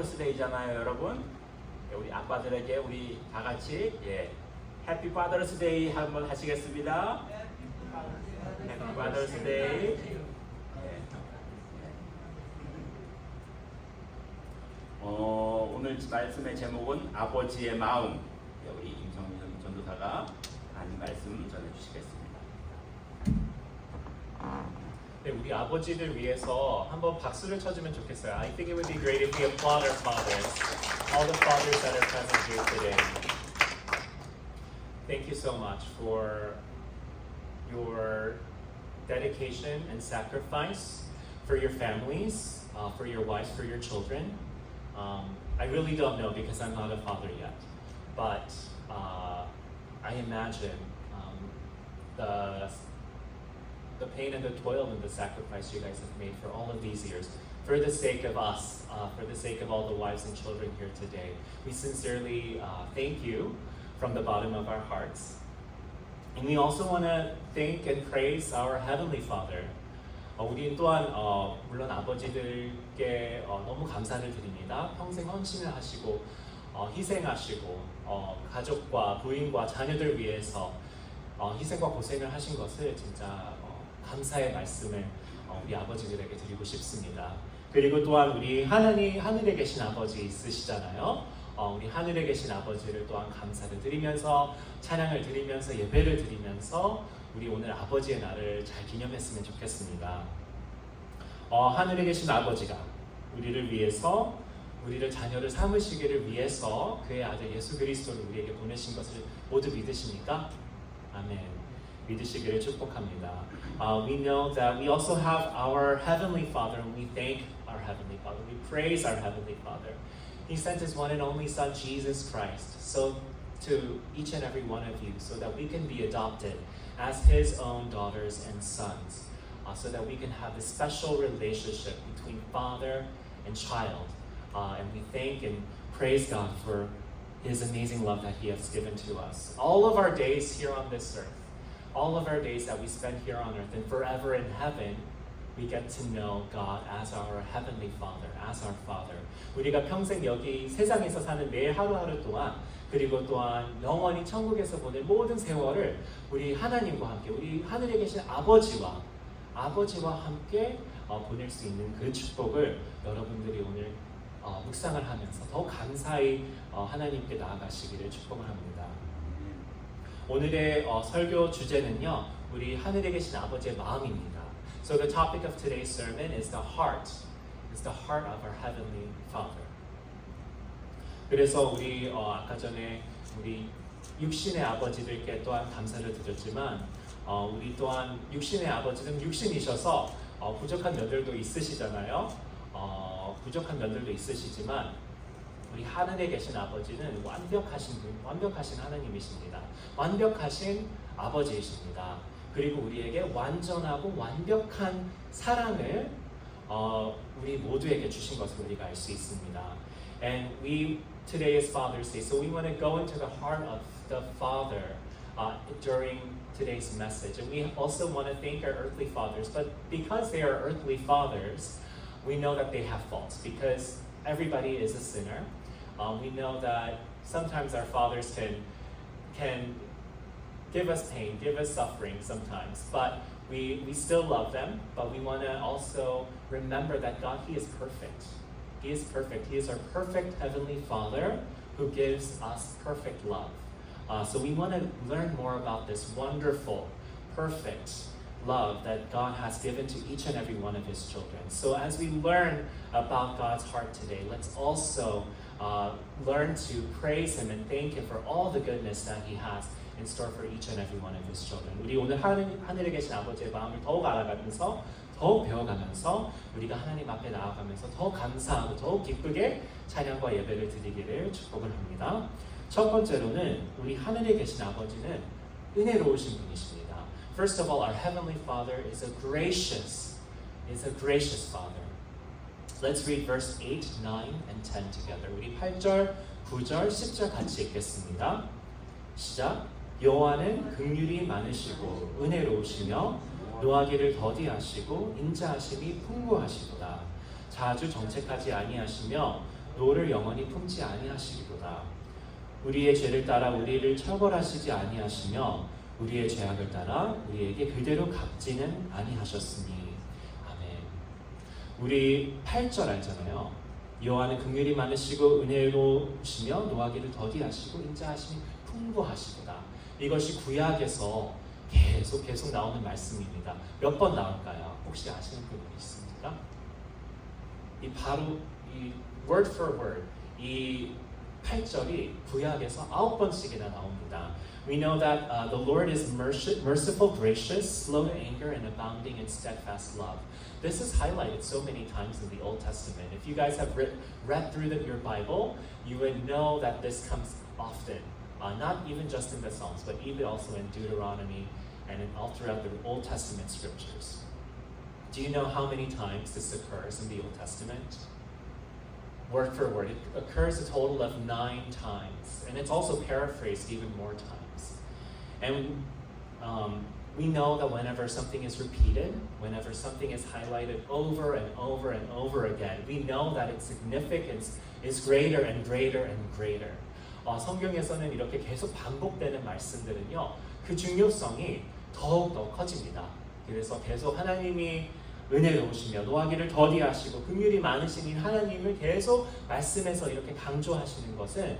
파더스 데이잖아요, 여러분. 우리 아빠들에게 우리 다 같이 해피 파더스 데이 한번 하시겠습니다. 해피 파더스 데이. 오늘 말씀의 제목은 아버지의 마음. 우리 임성민 전도사가 한 말씀 전해주시겠습니다. 네, 우리 아버지들 위해서 한번 박수를 쳐주면 좋겠어요. I think it would be great if we applaud our fathers, all the fathers that are present here today. Thank you so much for your dedication and sacrifice for your families, for your wives, for your children. I really don't know because I'm not a father yet, but I imagine the pain and the toil and the sacrifice you guys have made for all of these years, for the sake of us, for the sake of all the wives and children here today. We sincerely thank you from the bottom of our hearts. And we also want to thank and praise our Heavenly Father. 우리 또한 물론 아버지들께 너무 감사를 드립니다. 평생 헌신을 하시고 희생하시고 가족과 부인과 자녀들 위해서 희생과 고생을 하신 것을 진짜 감사의 말씀을 우리 아버지들에게 드리고 싶습니다. 그리고 또한 우리 하늘에 계신 아버지 있으시잖아요. 우리 하늘에 계신 아버지를 또한 감사를 드리면서 찬양을 드리면서 예배를 드리면서 우리 오늘 아버지의 날을 잘 기념했으면 좋겠습니다. 하늘에 계신 아버지가 우리를 위해서 우리를 자녀를 삼으시기를 위해서 그의 아들 예수 그리스도를 우리에게 보내신 것을 모두 믿으십니까? 아멘. 믿으시기를 축복합니다. We know that we also have our Heavenly Father and we thank our Heavenly Father. We praise our Heavenly Father. He sent His one and only Son, Jesus Christ, so to each and every one of you so that we can be adopted as His own daughters and sons, so that we can have a special relationship between father and child. And we thank and praise God for His amazing love that He has given to us. All of our days here on this earth, all of our days that we spend here on earth and forever in heaven, we get to know God as our Heavenly Father, as our Father. 우리가 평생 여기 세상에서 사는 매일 하루하루 동안 그리고 또한 영원히 천국에서 보낼 모든 세월을 우리 하나님과 함께 우리 하늘에 계신 아버지와 함께 보낼 수 있는 그 축복을 여러분들이 오늘 묵상을 하면서 더 감사히 하나님께 나아가시기를 축복을 합니다. 오늘의 설교 주제는요, 우리 하늘에 계신 아버지의 마음입니다. So the topic of today's sermon is the heart of our Heavenly Father. 그래서 우리 아까 전에 우리 육신의 아버지들께 또한 감사를 드렸지만 우리 또한 육신의 아버지는 육신이셔서 부족한 면들도 있으시잖아요. 부족한 면들도 있으시지만 우리 하늘에 계신 아버지는 완벽하신 하나님이십니다. 완벽하신 아버지이십니다. 그리고 우리에게 완전하고 완벽한 사랑을 우리 모두에게 주신 것을 우리가 알 수 있습니다. And we today is Father's Day, so we want to go into the heart of the Father during today's message. And we also want to thank our earthly fathers, but because they are earthly fathers, we know that they have faults because everybody is a sinner. We know that sometimes our fathers can give us pain, give us suffering sometimes, but we still love them, but we want to also remember that God, He is perfect. He is perfect. He is our perfect Heavenly Father who gives us perfect love. So we want to learn more about this wonderful, perfect love that God has given to each and every one of His children. So as we learn about God's heart today, let's also learn to praise Him and thank Him for all the goodness that He has in store for each and every one of His children. 우리 오늘 하늘에 계신 아버지의 마음을 더욱 알아가면서 더욱 배워가면서 우리가 하나님 앞에 나아가면서 더 감사하고 더욱 기쁘게 찬양과 예배를 드리기를 축복을 합니다. 첫 번째로는 우리 하늘에 계신 아버지는 은혜로우신 분이십니다. First of all, our Heavenly Father is a gracious Father. Let's read verse 8, 9, and 10 together. 우리 8절, 9절, 10절 같이 읽겠습니다. 시작. 여호와는 긍휼이 많으시고 은혜로우시며 노하기를 더디하시고 인자하심이 풍부하시도다. 자주 정책하지 아니하시며 노를 영원히 품지 아니하시리로다. 우리의 죄를 따라 우리를 처벌하시지 아니하시며 우리의 죄악을 따라 우리에게 그대로 갚지는 아니하셨으니. 아멘. 우리 8절 알잖아요. 여호와는 긍휼이 많으시고 은혜로우시며 노하기를 더디하시고 인자하심이 풍부하시도다. 이것이 구약에서 계속 나오는 말씀입니다. 몇 번 나올까요? 혹시 아시는 분이 있습니까? 이 word for word 이 8절이 구약에서 9번씩이나 나옵니다. We know that the Lord is merciful, gracious, slow to anger, and abounding in steadfast love. This is highlighted so many times in the Old Testament. If you guys have read through your Bible, you would know that this comes often. Not even just in the Psalms, but even also in Deuteronomy and all throughout the Old Testament scriptures. Do you know how many times this occurs in the Old Testament? Word for word. It occurs a total of 9 times. And it's also paraphrased even more times. And we know that whenever something is repeated, whenever something is highlighted over and over and over again, we know that its significance is greater and greater and greater. 성경에서는 이렇게 계속 반복되는 말씀들은요, 그 중요성이 더욱더 커집니다. 그래서 계속 하나님이 은혜로우시며 노하기를 더디하시고 긍휼이 많으신 하나님을 계속 말씀에서 이렇게 강조하시는 것은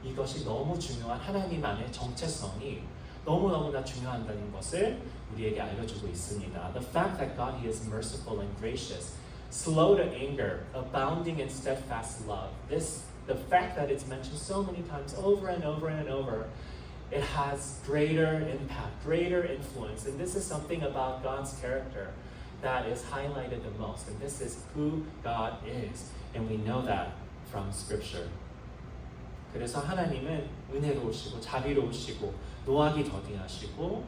이것이 너무 중요한 하나님 안의 정체성이 너무너무나 중요하다는 것을 우리에게 알려주고 있습니다. The fact that God He is merciful and gracious, slow to anger, abounding in steadfast love. The fact that it's mentioned so many times over and over and over, it has greater impact, greater influence. And this is something about God's character that is highlighted the most. And this is who God is. And we know that from Scripture. 그래서 하나님은 은혜로우시고 자비로우시고 노하기 더디하시고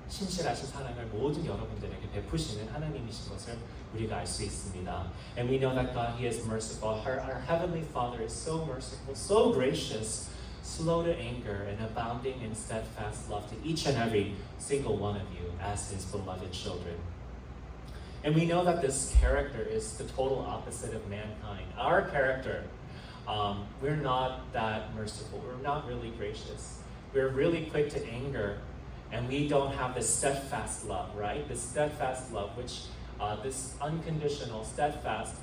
신실하신 사랑을 모든 여러분들에게 베푸시는 하나님이신 것을 우리가 알 수 있습니다. And we know that God, He is merciful. Our Heavenly Father is so merciful, so gracious, slow to anger, and abounding in steadfast love to each and every single one of you as His beloved children. And we know that this character is the total opposite of mankind. Our character, we're not that merciful. We're not really gracious. We're really quick to anger, and we don't have this steadfast love, right? This steadfast love, which this unconditional, steadfast,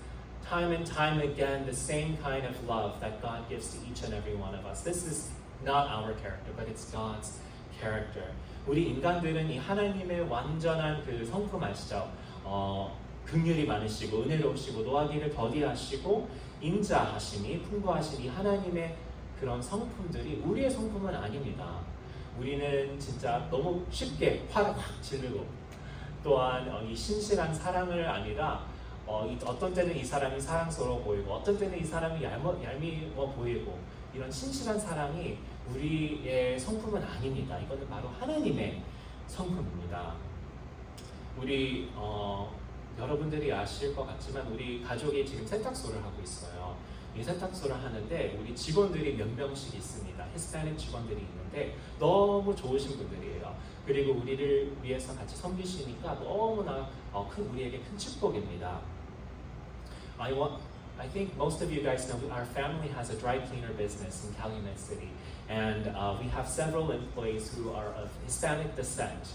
time and time again, the same kind of love that God gives to each and every one of us. This is not our character, but it's God's character. 우리 인간들은 이 하나님의 완전한 그 성품 아시죠? 긍휼이 많으시고 은혜로우시고 노하기를 더디하시고 인자하심이 풍부하신 이 하나님의 그런 성품들이 우리의 성품은 아닙니다. 우리는 진짜 너무 쉽게 화를 확 지르고 또한 이 신실한 사랑을 아니라 어떤 때는 이 사람이 사랑스러워 보이고 어떤 때는 이 사람이 얄미워 보이고 이런 신실한 사랑이 우리의 성품은 아닙니다. 이거는 바로 하나님의 성품입니다. 우리 여러분들이 아실 것 같지만 우리 가족이 지금 세탁소를 하고 있어요. 이 세탁소를 하는데 우리 직원들이 몇 명씩 있습니다. 히스패닉 직원들이 있는데 너무 좋으신 분들이에요. 그리고 우리를 위해서 같이 섬기시니까 너무나 우리에게 큰 축복입니다. I think most of you guys know our family has a dry cleaner business in Calumet City, and we have several employees who are of Hispanic descent.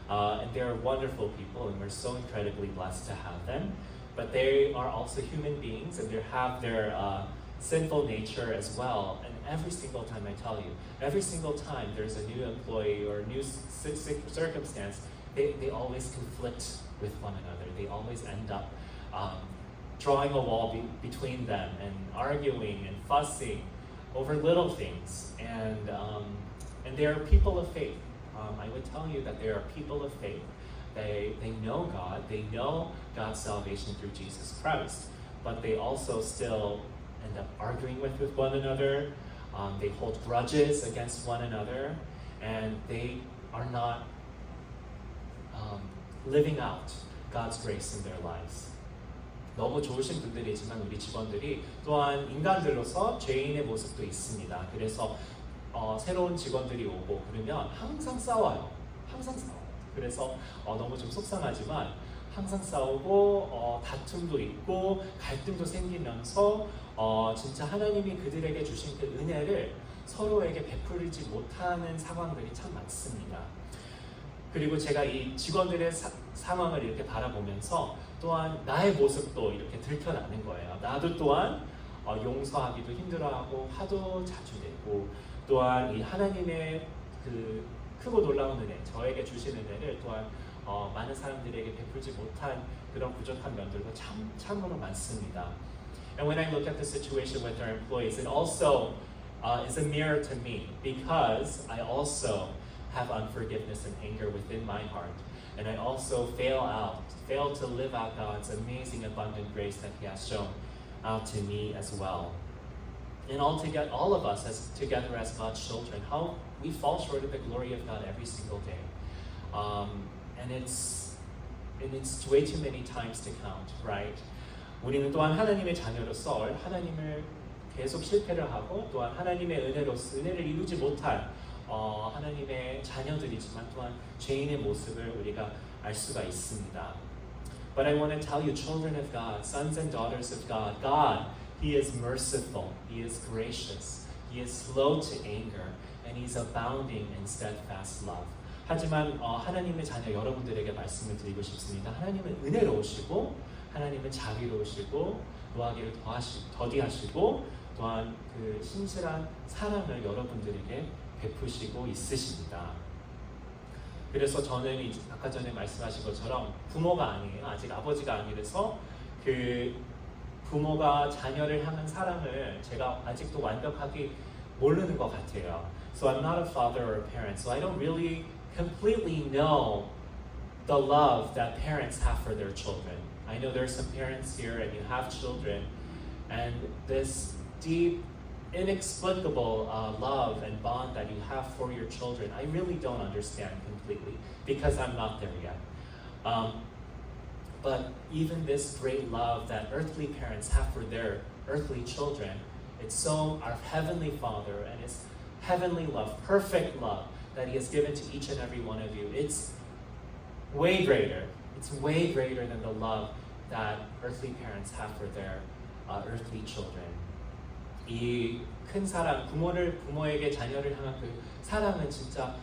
And they're wonderful people, and we're so incredibly blessed to have them. But they are also human beings, and they have their sinful nature as well. And every single time, I tell you, every single time there's a new employee or a new circumstance, they always conflict with one another. They always end up drawing a wall between them and arguing and fussing over little things. And they are people of faith. I would tell you that they are people of faith. They know God. They know God's salvation through Jesus Christ. But they also still end up arguing with one another. They hold grudges against one another. And they are not living out God's grace in their lives. 너무 좋으신 분들이지만 우리 직원들이 또한 인간들로서 죄인의 모습도 있습니다. 그래서 새로운 직원들이 오고 그러면 항상 싸워요. 항상 싸워요. 그래서 너무 좀 속상하지만 항상 싸우고 다툼도 있고 갈등도 생기면서 진짜 하나님이 그들에게 주신 그 은혜를 서로에게 베풀지 못하는 상황들이 참 많습니다. 그리고 제가 이 직원들의 상황을 이렇게 바라보면서 또한 나의 모습도 이렇게 들켜나는 거예요. 나도 또한 용서하기도 힘들어하고 화도 자주 내고 또한 이 하나님의 그 크고 놀라운 은혜, 저에게 주신 은혜를 또한 많은 사람들에게 베풀지 못한 그런 부족한 면들도 참으로 많습니다. And when I look at the situation with our employees, it also is a mirror to me because I also have unforgiveness and anger within my heart. And I also fail to live out God's amazing abundant grace that He has shown out to me as well. And altogether, all of us together as God's children, how we fall short of the glory of God every single day. And it's way too many times to count, right? 우리는 또한 하나님의 자녀로서 하나님을 계속 실패를 하고 또한 하나님의 은혜를 이루지 못할 하나님의 자녀들이지만 또한 죄인의 모습을 우리가 알 수가 있습니다. But I want to tell you, children of God, sons and daughters of God, God, He is merciful, He is gracious, He is slow to anger, and He's abounding in steadfast love. 하지만 하나님의 자녀 여러분들에게 말씀을 드리고 싶습니다. 하나님은 은혜로우시고 하나님은 자비로우시고 노하기를 더디하시고 또한 그 신실한 사랑을 여러분들에게 베푸시고 있으십니다. 그래서 저는 아까 전에 말씀하신 것처럼 부모가 아니에요. 아직 아버지가 아니라서 그 부모가 자녀를 향한 사랑을 제가 아직도 완벽하게 모르는 것 같아요. So I'm not a father or a parent, so I don't really completely know the love that parents have for their children. I know there are some parents here and you have children, and this deep, inexplicable love and bond that you have for your children, I really don't understand completely because I'm not there yet. But even this great love that earthly parents have for their earthly children, it's so our Heavenly Father and His heavenly love, perfect love that He has given to each and every one of you. It's way greater. It's way greater than the love that earthly parents have for their earthly children. 이 큰 사랑, 부모에게 자녀를 향한 그 사랑은 진짜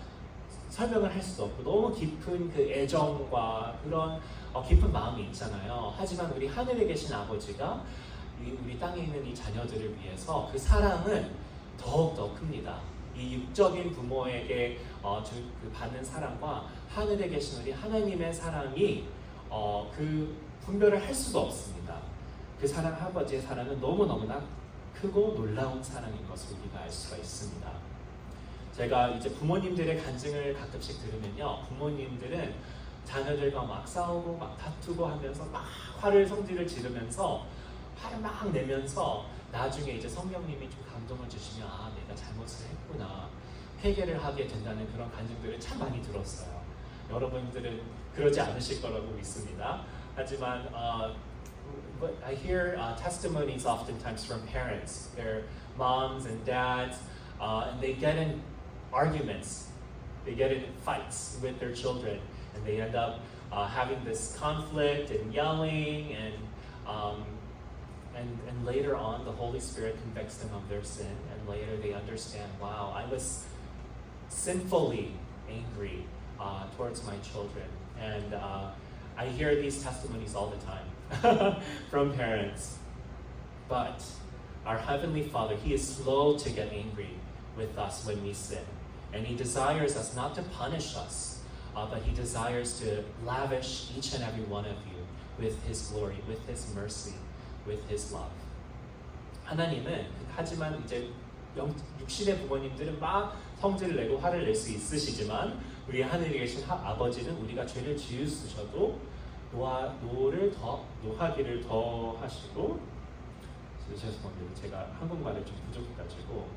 설명을 할 수도 없고 너무 깊은 그 애정과 그런 깊은 마음이 있잖아요. 하지만 우리 하늘에 계신 아버지가 우리 땅에 있는 이 자녀들을 위해서 그 사랑은 더욱더 큽니다. 이 육적인 부모에게 받는 사랑과 하늘에 계신 우리 하나님의 사랑이 그 분별을 할 수도 없습니다. 그 사랑, 아버지의 사랑은 너무너무나 크고 놀라운 사랑인 것을 우리가 알 수가 있습니다. 제가 이제 부모님들의 간증을 가끔씩 들으면요, 부모님들은 자녀들과 막 싸우고 막 다투고 하면서 막 성질을 지르면서 화를 막 내면서 나중에 이제 성령님이 좀 감동을 주시면 내가 잘못을 했구나 회개를 하게 된다는 그런 간증들을 참 많이 들었어요. 여러분들은 그러지 않으실 거라고 믿습니다. 하지만 but I hear testimonies oftentimes from parents, their moms and dads, and they get in arguments, they get in fights with their children, and they end up having this conflict and yelling, and later on the Holy Spirit convicts them of their sin, and later they understand, wow, I was sinfully angry towards my children, and I hear these testimonies all the time from parents. But our Heavenly Father, He is slow to get angry with us when we sin. And He desires us not to punish us, but He desires to lavish each and every one of you with His glory, with His mercy, with His love. 하나님은 하지만 이제 육신의 부모님들은 막 성질을 내고 화를 낼 수 있으시지만 우리 하늘에 계신 아버지는 우리가 죄를 지으셔도 노하기를 더 하시고, 죄송합니다. 제가 한국말을 좀 부족해가지고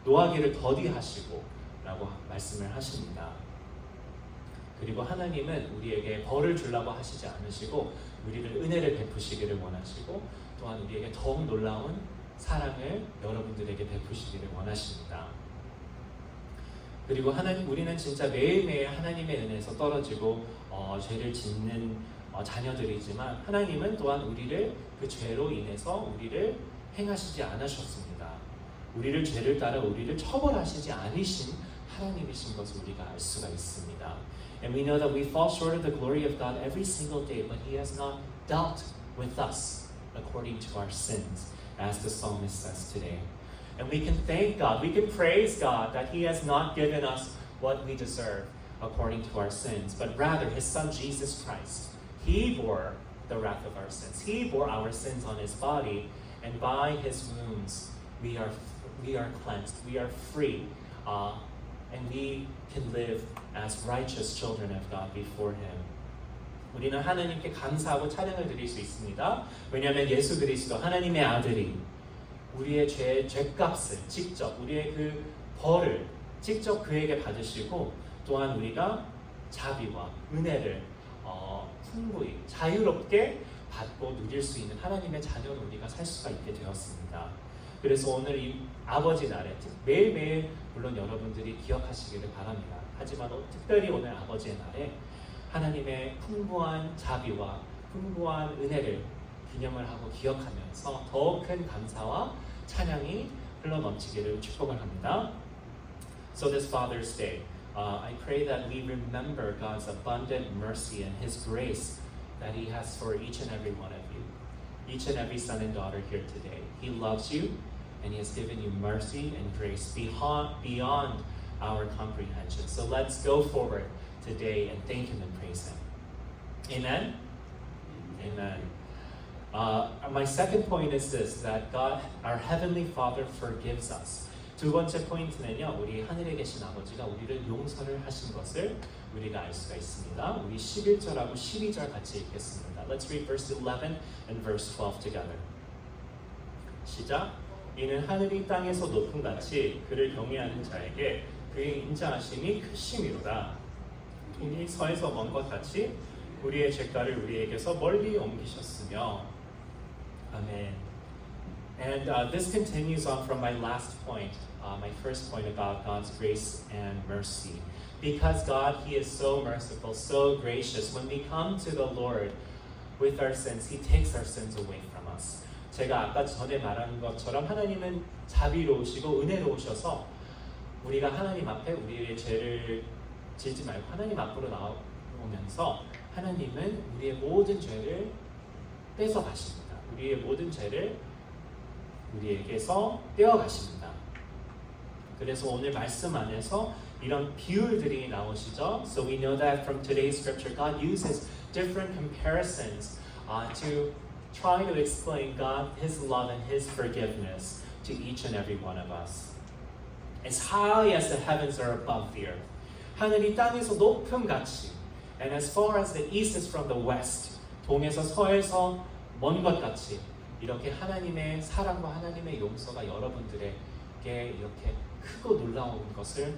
노하기를 더디하시고 라고 말씀을 하십니다. 그리고 하나님은 우리에게 벌을 주려고 하시지 않으시고 우리를 은혜를 베푸시기를 원하시고 또한 우리에게 더욱 놀라운 사랑을 여러분들에게 베푸시기를 원하십니다. 그리고 우리는 진짜 매일매일 하나님의 은혜에서 떨어지고 죄를 짓는 자녀들이지만 하나님은 또한 우리를 그 죄로 인해서 우리를 행하시지 않으셨습니다. 우리를 죄를 따라 우리를 처벌하시지 않으신 하나님이신 것을 우리가 알 수가 있습니다. And we know that we fall short of the glory of God every single day, but He has not dealt with us according to our sins, as the psalmist says today. And we can thank God, we can praise God that He has not given us what we deserve according to our sins, but rather His Son Jesus Christ. He bore the wrath of our sins. He bore our sins on His body, and by His wounds we are cleansed, we are free, and we can live as righteous children of God before Him. 우리는 하나님께 감사하고 찬양을 드릴 수 있습니다. 왜냐하면 예수 그리스도 하나님의 아들이 우리의 죄값을 직접 우리의 그 벌을 직접 그에게 받으시고 또한 우리가 자비와 은혜를 풍부히 자유롭게 받고 누릴 수 있는 하나님의 자녀로 우리가 살 수가 있게 되었습니다. 그래서 오늘 이 아버지 날에 매일매일 물론 여러분들이 기억하시기를 바랍니다. 하지만 특별히 오늘 아버지의 날에 하나님의 풍부한 자비와 풍부한 은혜를 기념을 하고 기억하면서 더욱 큰 감사와 찬양이 흘러넘치기를 축복을 합니다. So this Father's Day, I pray that we remember God's abundant mercy and His grace that He has for each and every one of you, each and every son and daughter here today. He loves you and He has given you mercy and grace beyond our comprehension. So let's go forward today and thank Him and praise Him. Amen? Amen. My second point is this, that God, our Heavenly Father, forgives us. 두 번째 포인트는요, 우리 하늘에 계신 아버지가 우리를 용서를 하신 것을 우리가 알 수가 있습니다. 우리 11절하고 12절 같이 읽겠습니다. Let's read verse 11 and verse 12 together. 시작. 이는 하늘이 땅에서 높음 같이 그를 경외하는 자에게 그의 인자하심이 크심이로다. 동이 서에서 먼 것 같이 우리의 죄가를 우리에게서 멀리 옮기셨으며. 아멘. And this continues on from my last point, my first point about God's grace and mercy. Because God, He is so merciful, so gracious. When we come to the Lord with our sins, He takes our sins away from us. 제가 아까 전에 말한 것처럼 하나님은 자비로우시고 은혜로우셔서 우리가 하나님 앞에 우리의 죄를 짓지 말고 하나님 앞으로 나오면서 하나님은 우리의 모든 죄를 뺏어 가십니다. 우리의 모든 죄를 우리에게서 떼어가십니다. 그래서 오늘 말씀 안에서 이런 비율들이 나오시죠. So we know that from today's scripture, God uses different comparisons to try to explain God, His love and His forgiveness to each and every one of us. As high as the heavens are above the earth, 하늘이 땅에서 높음 같이, and as far as the east is from the west, 동에서 서에서 먼 것 같이. 이렇게 하나님의 사랑과 하나님의 용서가 여러분들에게 이렇게 크고 놀라운 것을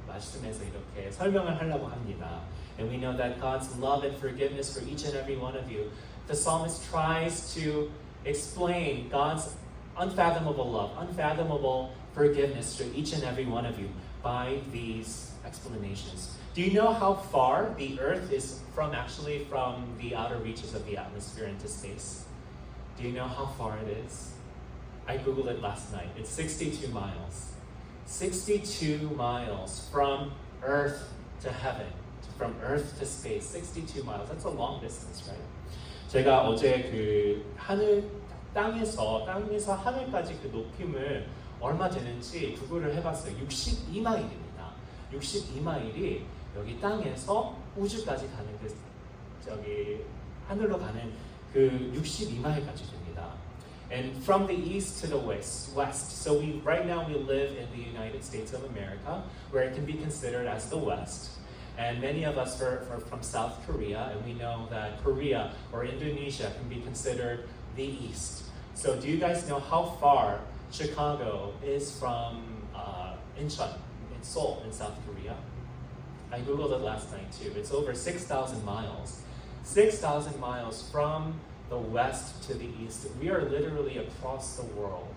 말씀에서 이렇게 설명을 하려고 합니다. And we know that God's love and forgiveness for each and every one of you. The psalmist tries to explain God's unfathomable love, unfathomable forgiveness to each and every one of you by these explanations. Do you know how far the earth is from the outer reaches of the atmosphere into space? Do you know how far it is? I googled it last night. It's 62 miles. 62 miles from Earth to heaven, from Earth to space. 62 miles. That's a long distance, right? 제가 어제 그 땅에서 하늘까지 그 높임을 얼마 되는지 구글을 해봤어요. 62마일입니다. 62마일이 여기 땅에서 우주까지 가는 하늘로 가는 그 62마일까지 됩니다. And from the east to the west. So right now we live in the United States of America, where it can be considered as the West. And many of us are from South Korea, and we know that Korea or Indonesia can be considered the East. So do you guys know how far Chicago is from Incheon, in Seoul, in South Korea? I googled it last night too. It's over 6,000 miles. 6,000 miles from the west to the east. We are literally across the world.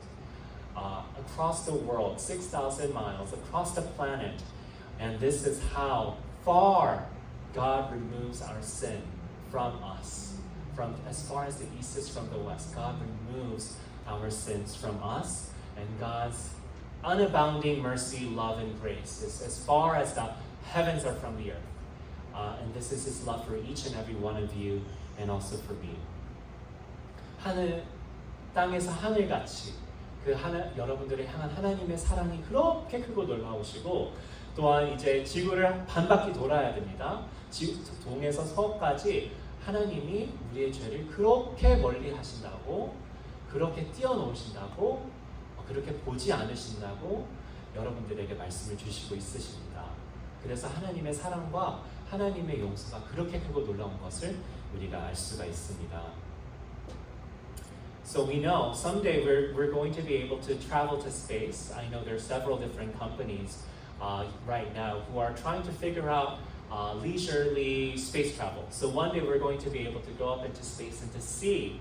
6,000 miles, across the planet. And this is how far God removes our sin from us. From as far as the east is from the west, God removes our sins from us, and God's unabounding mercy, love, and grace is as far as the heavens are from the earth. And this is His love for each and every one of you, and also for me. 하늘, 땅에서 하늘같이 그 여러분들을 향한 하나님의 사랑이 그렇게 크고 놀라우시고, 또한 이제 지구를 반바퀴 돌아야 됩니다. 동에서 서까지 하나님이 우리의 죄를 그렇게 멀리 하신다고, 그렇게 띄어놓으신다고, 그렇게 보지 않으신다고 여러분들에게 말씀을 주시고 있으십니다. 그래서 하나님의 사랑과 하나님의 용서가 그렇게 크고 놀라운 것을 우리가 알 수가 있습니다. So we know someday we're going to be able to travel to space. I know there are several different companies right now who are trying to figure out leisurely space travel. So one day we're going to be able to go up into space and to see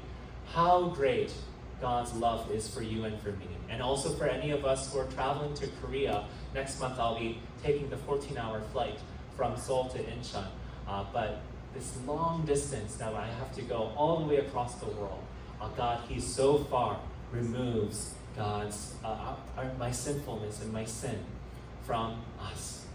how great God's love is for you and for me. And also for any of us who are traveling to Korea. Next month I'll be taking the 14-hour flight from Seoul to Incheon. But this long distance that I have to go all the way across the world, God, He so far removes my sinfulness and my sin from us.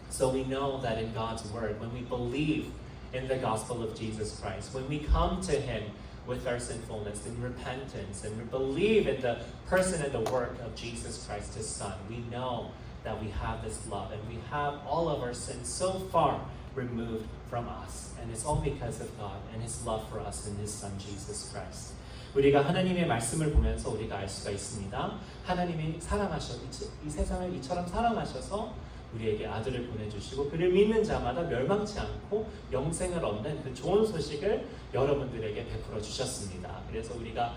So we know that in God's Word, when we believe in the gospel of Jesus Christ, when we come to Him with our sinfulness in repentance, and we believe in the person and the work of Jesus Christ, His Son, we know that we have this love, and we have all of our sins so far removed from us. And it's all because of God and His love for us and His Son, Jesus Christ. 우리가 하나님의 말씀을 보면서 우리가 알 수가 있습니다. 하나님이 이 세상을 이처럼 사랑하셔서 우리에게 아들을 보내주시고 그를 믿는 자마다 멸망치 않고 영생을 얻는 그 좋은 소식을 여러분들에게 베풀어 주셨습니다. 그래서 우리가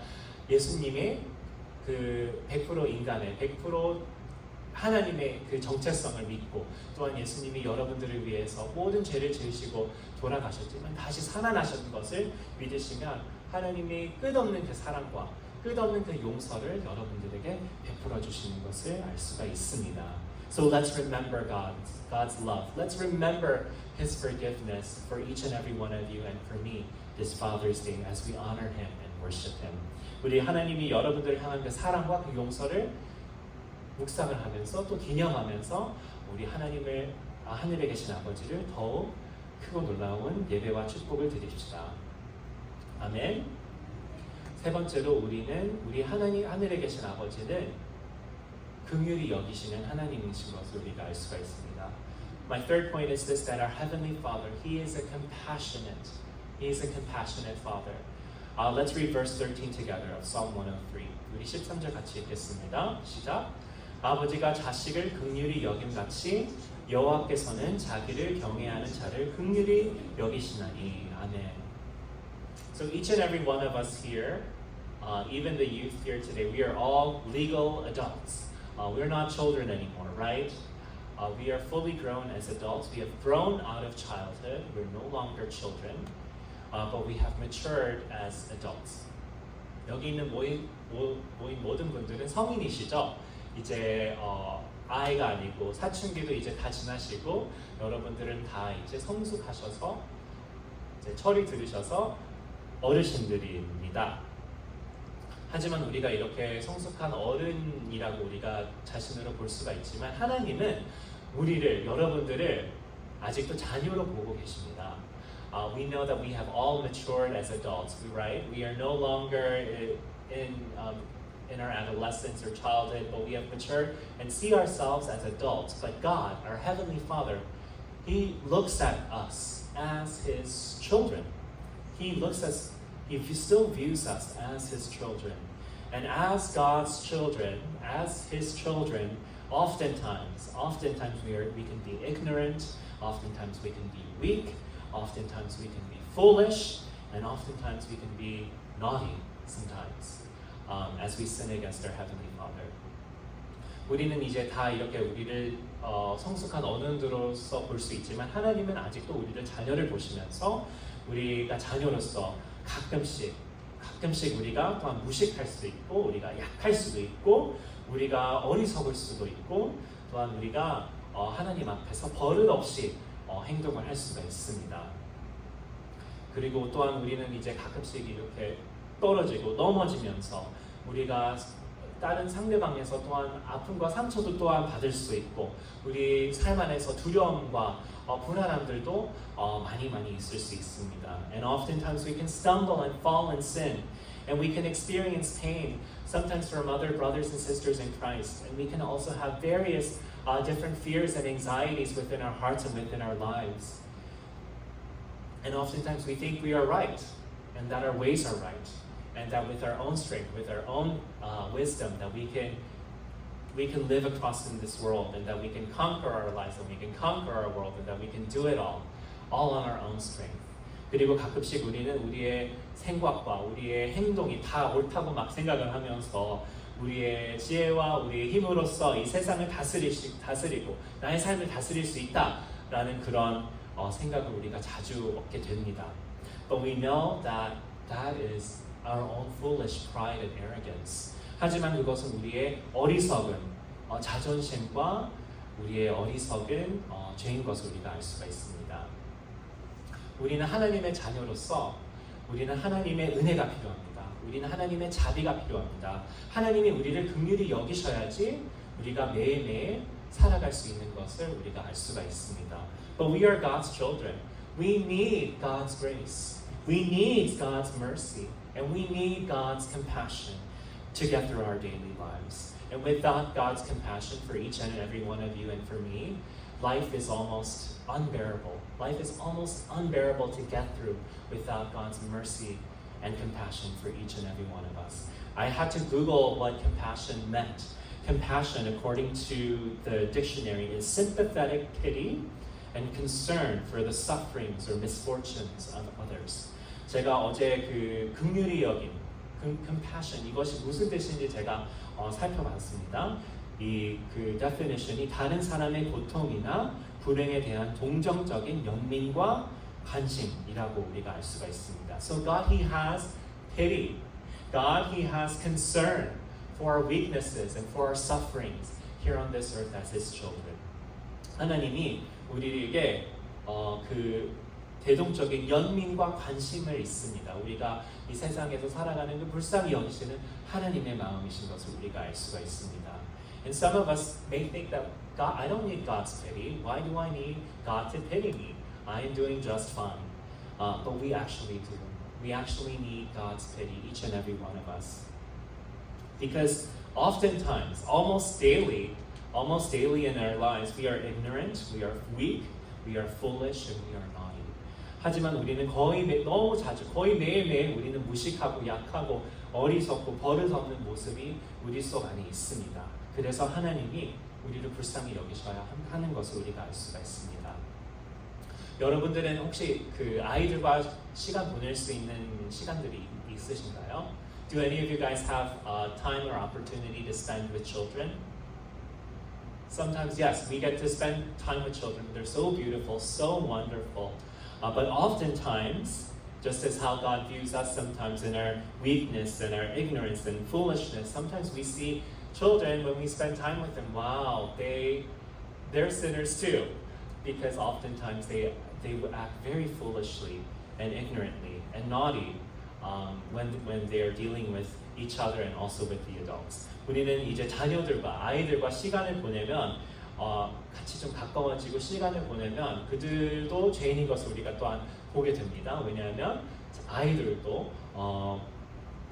예수님의 그 100% 인간의 100% 하나님의 그 정체성을 믿고, 또한 예수님이 여러분들을 위해서 모든 죄를 지으시고 돌아가셨지만 다시 살아나신 것을 믿으시면 하나님이 끝없는 그 사랑과 끝없는 그 용서를 여러분들에게 베풀어 주시는 것을 알 수가 있습니다. So let's remember God's love. Let's remember His forgiveness for each and every one of you and for me this Father's Day as we honor Him and worship Him. 우리 하나님이 여러분들을 향한 그 사랑과 그 용서를 묵상을 하면서 또 기념하면서 우리 하늘에 계신 아버지를 더욱 크고 놀라운 예배와 축복을 드립시다. 아멘. 세 번째로 우리 하늘에 계신 아버지는 긍휼히 여기시는 하나님이신 것을 우리가 알 수가 있습니다. My third point is this, that our Heavenly Father, He is a compassionate Father. Let's read verse 13 together of Psalm 103. 우리 13절 같이 읽겠습니다. 시작. 아버지가 자식을 긍휼히 여김같이 여호와께서는 자기를 경외하는 자를 긍휼히 여기시나니. 아멘. So each and every one of us here, even the youth here today, we are all legal adults. We're not children anymore, right? We are fully grown as adults. We have grown out of childhood. We're no longer children, but we have matured as adults. 여기 있는 모인 모든 분들은 성인이시죠? 이제 아이가 아니고 사춘기도 이제 다 지나시고 여러분들은 다 이제 성숙하셔서 이제 철이 들으셔서 어르신들입니다. 하지만 우리가 이렇게 성숙한 어른이라고 우리가 자신으로 볼 수가 있지만 하나님은 여러분들을 아직도 자녀로 보고 계십니다. We know that we have all matured as adults, right? We are no longer in our adolescence or childhood, but we have matured and see ourselves as adults. But God, our Heavenly Father, He looks at us as His children. He still views us as His children. And as God's children, as His children, oftentimes we can be ignorant, oftentimes we can be weak, oftentimes we can be foolish, and oftentimes we can be naughty sometimes as we sin against our Heavenly Father. 우리는 이제 다 이렇게 우리를 성숙한 어른으로서 볼 수 있지만 하나님은 아직도 우리를 자녀를 보시면서 우리가 자녀로서 가끔씩 우리가 또한 무식할 수도 있고 우리가 약할 수도 있고 우리가 어리석을 수도 있고 또한 우리가 하나님 앞에서 버릇없이 행동을 할 수가 있습니다. 그리고 또한 우리는 이제 가끔씩 이렇게 떨어지고 넘어지면서 우리가 다른 상대방에서 또한 아픔과 상처도 또한 받을 수 있고 우리 삶 안에서 두려움과 불안함들도 많이 있을 수 있습니다. And oftentimes we can stumble and fall in sin, and we can experience pain sometimes from other brothers and sisters in Christ, and we can also have various different fears and anxieties within our hearts and within our lives. And oftentimes we think we are right, and that our ways are right, and that with our own strength, with our own wisdom, that we can live across in this world, and that we can conquer our lives, and we can conquer our world, and that we can do it all on our own strength. 그리고 가끔씩 우리는 우리의 생각과 우리의 행동이 다 옳다고 막 생각을 하면서 우리의 지혜와 우리의 힘으로써 이 세상을 다스리고 나의 삶을 다스릴 수 있다라는 그런 생각을 우리가 자주 얻게 됩니다. But we know that that is our own foolish pride and arrogance. 하지만 그것은 우리의 어리석은 자존심과 우리의 어리석은 죄인 것을 우리가 알 수가 있습니다. 우리는 하나님의 자녀로서 우리는 하나님의 은혜가 필요합니다. 우리는 하나님의 자비가 필요합니다. 하나님이 우리를 긍휼히 여기셔야지 우리가 매일매일 살아갈 수 있는 것을 우리가 알 수가 있습니다. But we are God's children. We need God's grace. We need God's mercy. And we need God's compassion to get through our daily lives. And without God's compassion for each and every one of you and for me, life is almost unbearable. Life is almost unbearable to get through without God's mercy and compassion for each and every one of us. I had to Google what compassion meant. Compassion, according to the dictionary, is sympathetic pity and concern for the sufferings or misfortunes of others. 제가 어제 그 긍휼히 여김, compassion 이것이 무슨 뜻인지 제가 살펴봤습니다. 이 그 definition이 다른 사람의 고통이나 불행에 대한 동정적인 연민과 관심이라고 우리가 알 수가 있습니다. So God, He has pity. God, He has concern for our weaknesses and for our sufferings here on this earth as His children. 하나님이 우리에게 그 대동적인 연민과 관심을 있습니다. 우리가 이 세상에서 살아가는 그 불쌍히 여기시는 하나님의 마음이신 것을 우리가 알 수가 있습니다. And some of us may think that God, I don't need God's pity. Why do I need God to pity me? I am doing just fine. But we actually do. We actually need God's pity, each and every one of us. Because oftentimes, almost daily in our lives, we are ignorant, we are weak, we are foolish, and we are naughty. 하지만 우리는 너무 자주, 거의 매일매일 우리는 무식하고 약하고 어리석고 버릇없는 모습이 우리 속 안에 있습니다. 그래서 하나님이 우리를 불쌍히 여기셔야 하는 것을 우리가 알 수가 있습니다. 여러분들은 혹시 그 아이들과 시간 보낼 수 있는 시간들이 있으신가요? Do any of you guys have time or opportunity to spend with children? Sometimes, yes, we get to spend time with children. They're so beautiful, so wonderful. But oftentimes, just as how God views us sometimes in our weakness and our ignorance and foolishness, sometimes we see children, when we spend time with them, wow, they're sinners too. Because oftentimes they would act very foolishly and ignorantly and naughty when they are dealing with each other and also with the adults. 우리는 이제 자녀들과 아이들과 시간을 보내면 같이 좀 가까워지고 시간을 보내면 그들도 죄인인 것을 우리가 또한 보게 됩니다. 왜냐하면 아이들도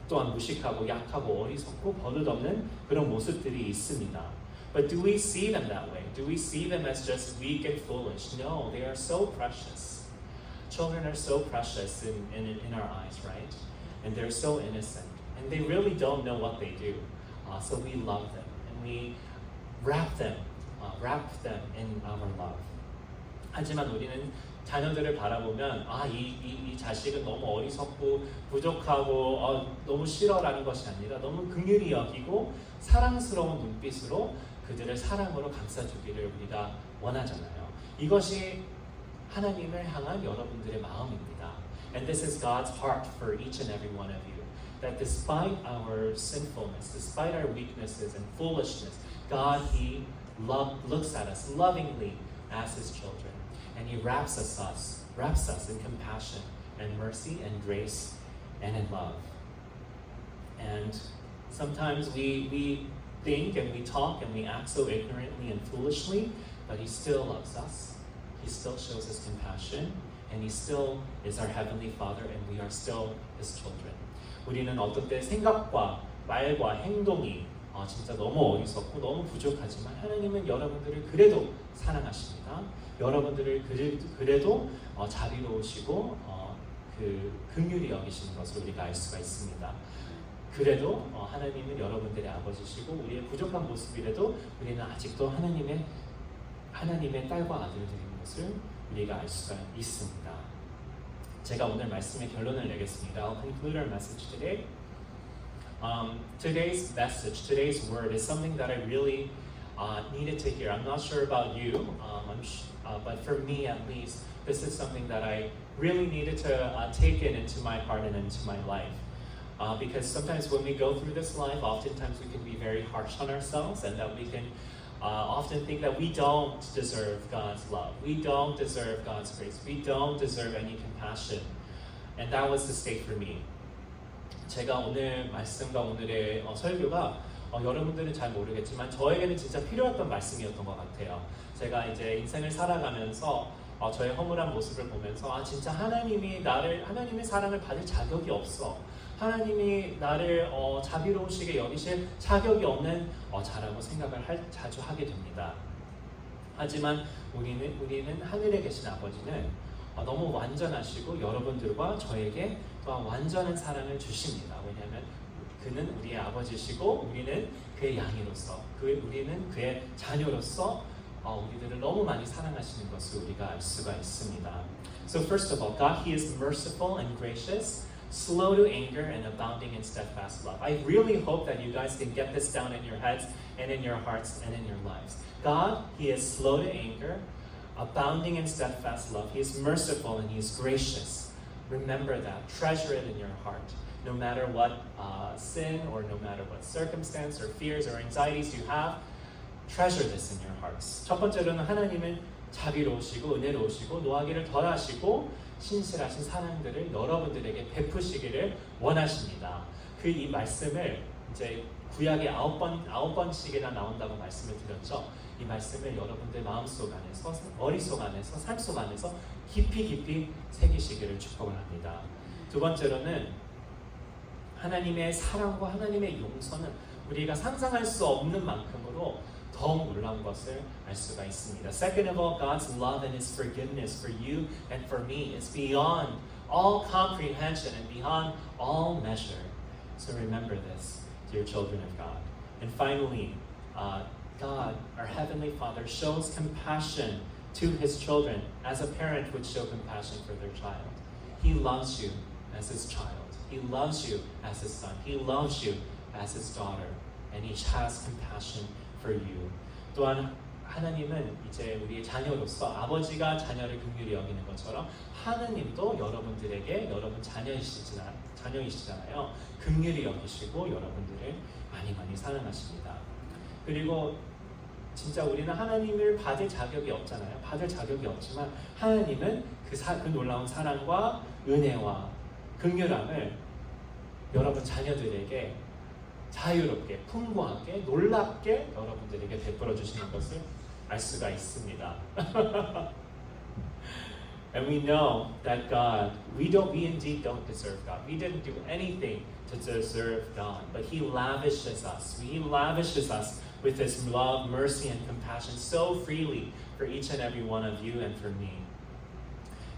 또한 무식하고 약하고 어리석고 버릇없는 그런 모습들이 있습니다. But do we see them that way? Do we see them as just weak and foolish? No, they are so precious. Children are so precious in our eyes, right? And they're so innocent. And they really don't know what they do. So we love them and we wrap them in our love. 하지만 우리는 자녀들을 바라보면 이 자식은 너무 어리석고 부족하고 너무 싫어라는 것이 아니라 너무 긍휼히 여기고 사랑스러운 눈빛으로 그들을 사랑으로 감싸주기를 우리가 원하잖아요. 이것이 하나님을 향한 여러분들의 마음입니다. And this is God's heart for each and every one of you. That despite our sinfulness, despite our weaknesses and foolishness, God, He looks at us lovingly as His children. And He wraps us in compassion and mercy and grace and in love. And sometimes we think and we talk and we act so ignorantly and foolishly, but He still loves us. He still shows us compassion, and He still is our Heavenly Father, and we are still His children. 우리는 어떤 때 생각과 말과 행동이 진짜 너무 어리석고 너무 부족하지만 하나님은 여러분들을 그래도 사랑하십니다. 여러분들을 그래도 자비로우시고 그 긍휼히 여기시는 것을 우리가 알 수가 있습니다. 그래도 하나님은 여러분들의 아버지시고 우리의 부족한 모습이라도 우리는 아직도 하나님의 딸과 아들들인 것을 우리가 알 수가 있습니다. 제가 오늘 말씀의 결론을 내겠습니다. I'll conclude our message today. Today's message, today's word is something that I really needed to hear. I'm not sure about you, but for me at least, this is something that I really needed to take into my heart and into my life. Because sometimes when we go through this life, oftentimes we can be very harsh on ourselves, and that we can often think that we don't deserve God's love. We don't deserve God's grace. We don't deserve any compassion. And that was the state for me. 제가 오늘 말씀과 오늘의 설교가 여러분들은 잘 모르겠지만 저에게는 진짜 필요했던 말씀이었던 것 같아요. 제가 이제 인생을 살아가면서 저의 허물한 모습을 보면서 진짜 하나님의 사랑을 받을 자격이 없어. 하나님이 나를 자비로우시게 여기실 자격이 없는 자라고 생각을 자주 하게 됩니다. 하지만 우리는 하늘에 계신 아버지는 너무 완전하시고 여러분들과 저에게 또한 완전한 사랑을 주십니다. 왜냐하면 그는 우리의 아버지시고 우리는 그의 양이로서 우리는 그의 자녀로서 우리들을 너무 많이 사랑하시는 것을 우리가 알 수가 있습니다. So first of all, God, He is merciful and gracious, slow to anger and abounding in steadfast love. I really hope that you guys can get this down in your heads and in your hearts and in your lives. God, He is slow to anger, abounding in steadfast love. He is merciful and He is gracious. Remember that. Treasure it in your heart. No matter what sin or no matter what circumstance or fears or anxieties you have, treasure this in your hearts. 첫 번째로는 하나님은 자비로우시고 은혜로우시고 노하기를 덜하시고 신실하신 사랑들을 여러분들에게 베푸시기를 원하십니다. 이 말씀을 이제 구약에 9번씩이나 나온다고 말씀을 드렸죠. 이 말씀을 여러분들 마음속 안에서, 머릿속 안에서, 삶속 안에서 깊이 새기시기를 축복을 합니다. 두 번째로는 하나님의 사랑과 하나님의 용서는 우리가 상상할 수 없는 만큼으로 더욱 놀라운 것을 알 수가 있습니다. Second of all, God's love and His forgiveness for you and for me is beyond all comprehension and beyond all measure. So remember this, dear children of God. And finally, God, our Heavenly Father, shows compassion to His children as a parent would show compassion for their child. He loves you as His child. He loves you as His son. He loves you as His daughter. And He has compassion for you. 또한 하나님은 이제 우리의 자녀로서 아버지가 자녀를 긍휼히 여기는 것처럼 하나님도 여러분들에게 여러분 자녀이시잖아요. 긍휼히 여기시고 여러분들을 많이 사랑하십니다. 그리고 진짜 우리는 하나님을 받을 자격이 없잖아요. 받을 자격이 없지만 하나님은 그 놀라운 사랑과 은혜와 긍휼함을 여러분 자녀들에게 자유롭게, 풍부하게, 놀랍게 여러분들에게 베풀어 주시는 것을 알 수가 있습니다. And we know that God, we indeed don't deserve God. We didn't do anything to deserve God, but He lavishes us. He lavishes us with His love, mercy, and compassion so freely for each and every one of you and for me.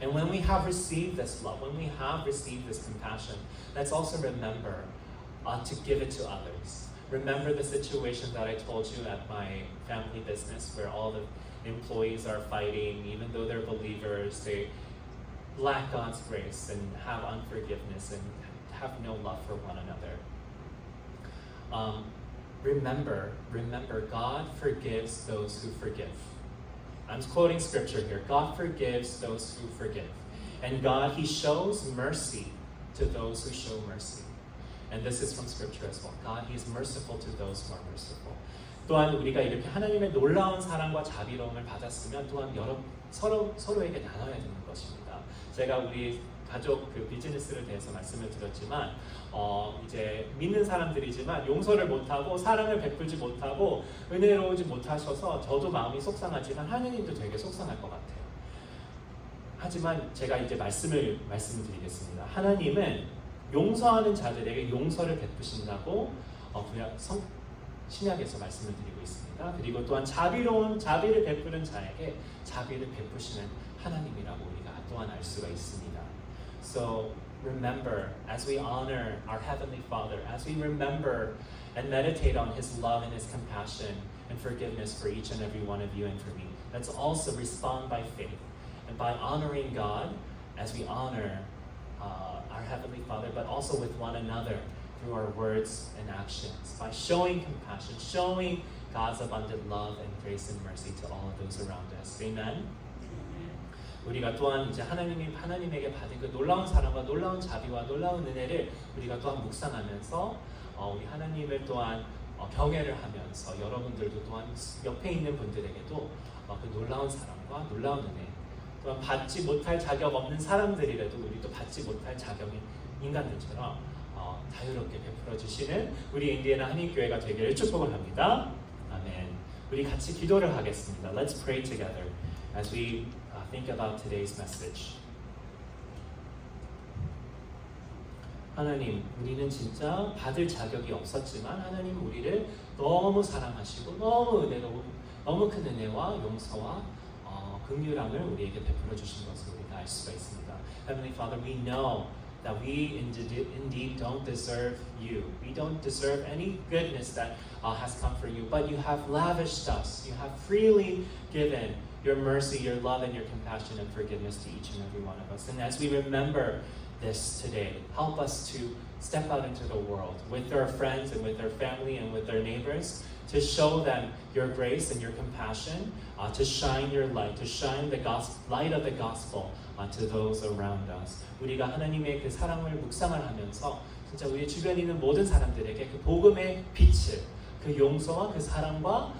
And when we have received this love, when we have received this compassion, let's also remember to give it to others. Remember the situation that I told you at my family business where all the employees are fighting, even though they're believers, they lack God's grace and have unforgiveness and have no love for one another. Remember, God forgives those who forgive. I'm quoting scripture here. God forgives those who forgive. And God, He shows mercy to those who show mercy. And this is from scripture as well. God, He is merciful to those who are merciful. 또한 우리가 이렇게 하나님의 놀라운 사랑과 자비로움을 받았으면 또한 서로에게 나눠야 되는 것입니다. 제가 우리 가족 그 비즈니스를 대해서 말씀을 드렸지만 이제 믿는 사람들이지만 용서를 못하고 사랑을 베풀지 못하고 은혜로우지 못하셔서 저도 마음이 속상하지만 하느님도 되게 속상할 것 같아요. 하지만 제가 이제 말씀드리겠습니다. 하나님은 용서하는 자들에게 용서를 베푸신다고 신약에서 말씀을 드리고 있습니다. 그리고 또한 자비를 베푸는 자에게 자비를 베푸시는 하나님이라고 우리가 또한 알 수가 있습니다. So remember, as we honor our Heavenly Father, as we remember and meditate on His love and His compassion and forgiveness for each and every one of you and for me, let's also respond by faith and by honoring God as we honor our Heavenly Father, but also with one another through our words and actions, by showing compassion, showing God's abundant love and grace and mercy to all of those around us. Amen. 우리가 또한 이제 하나님에게 받은 그 놀라운 사랑과 놀라운 자비와 놀라운 은혜를 우리가 또한 묵상하면서 우리 하나님을 또한 경외를 하면서 여러분들도 또한 옆에 있는 분들에게도 그 놀라운 사랑과 놀라운 은혜, 또한 받지 못할 자격 없는 사람들이라도 우리도 받지 못할 자격인 인간들처럼 자유롭게 베풀어 주시는 우리 인디애나 한인교회가 되기를 축복을 합니다. 아멘. 우리 같이 기도를 하겠습니다. Let's pray together as we think about today's message. 하나님, 우리는 진짜 받을 자격이 없었지만 하나님 우리를 너무 사랑하시고 너무 은혜로운 너무 큰 은혜와 용서와 긍휼함을 우리에게 베풀어 주신 것을 우리가 알 수가 있습니다. Heavenly Father, we know that we indeed don't deserve you. We don't deserve any goodness that has come from you, but you have lavished us. You have freely given your mercy, your love, and your compassion and forgiveness to each and every one of us. And as we remember this today, help us to step out into the world with our friends and with our family and with our neighbors to show them your grace and your compassion, to shine your light, to shine the light of the gospel to those around us. 우리가 하나님의 그 사랑을 묵상을 하면서 진짜 우리 주변에 있는 모든 사람들에게 그 복음의 빛을, 그 용서와 그 사랑과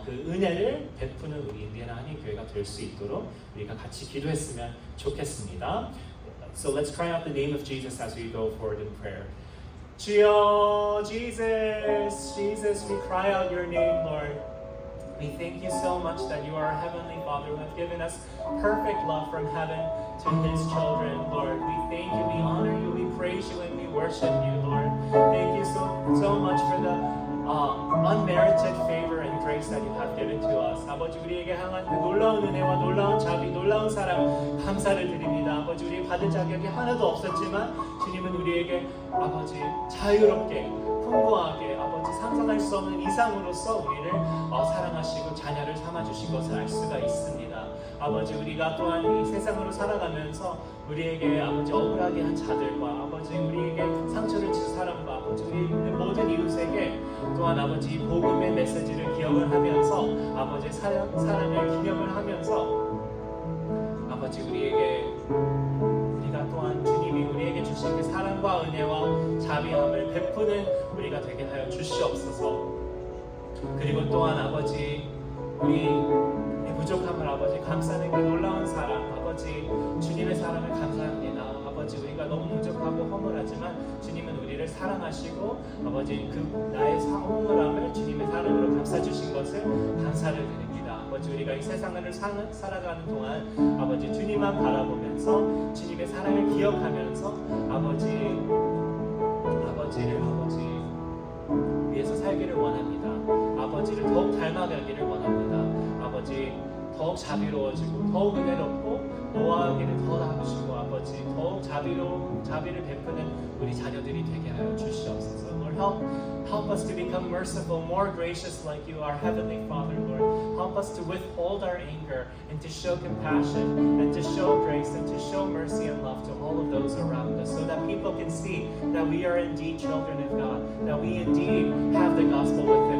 그 은혜를 베푸는 우리 인디애나 한인교회가 될 수 있도록 우리가 같이 기도했으면 좋겠습니다. So let's cry out the name of Jesus as we go forward in prayer. 주여, Jesus, Jesus, we cry out your name, Lord. We thank you so much that you are our Heavenly Father who have given us perfect love from heaven to His children, Lord. We thank you, we honor you, we praise you, and we worship you, Lord. Thank you so much for the unmerited favor and grace that you have given to us. 아버지, 우리에게 향한 그 놀라운 은혜와 놀라운 자비, 놀라운 사랑 감사를 드립니다. 아버지, 우리 받을 자격이 하나도 없었지만 주님은 우리에게 아버지 자유롭게 풍부하게 아버지 상상할 수 없는 이상으로서 우리를 사랑하시고 자녀를 삼아주신 것을 알 수가 있습니다. 아버지, 우리가 또한 이 세상으로 살아가면서 우리에게 아버지 억울하게 한 자들과 아버지 우리에게 상처를 준 사람과 아버지 우리 있는 모든 이웃에게 또한 아버지 복음의 메시지를 기억을 하면서 아버지 사랑을 기념을 하면서 아버지 우리가 또한 주님이 우리에게 주신 그 사랑과 은혜와 자비함을 베푸는 우리가 되게 하여 주시옵소서. 그리고 또한 아버지 우리의 부족함을 아버지 감싸는 그 놀라운 사랑 아버지 주님의 사랑을 감사합니다. 아버지 우리가 너무 부족하고 허물하지만 주님은 우리를 사랑하시고 아버지 그 나의 허물함을 주님의 사랑으로 감싸주신 것을 감사를 드립니다. 아버지 우리가 이 세상을 살아가는 동안 아버지 주님만 바라보면서 주님의 사랑을 기억하면서 아버지를 위해서 살기를 원합니다. 아버지를 더욱 닮아가기를 원합니다. 아버지 더욱 자비로워지고 더욱 은혜롭고 노하기를 더 나누시고 아버지 더욱 자비를 베푸는 우리 자녀들이 되게 하여 주시옵소서. Lord, help us to become merciful, more gracious like you, our Heavenly Father, Lord. Help us to withhold our anger and to show compassion and to show grace and to show mercy and love to all of those around us so that people can see that we are indeed children of God, that we indeed have the gospel within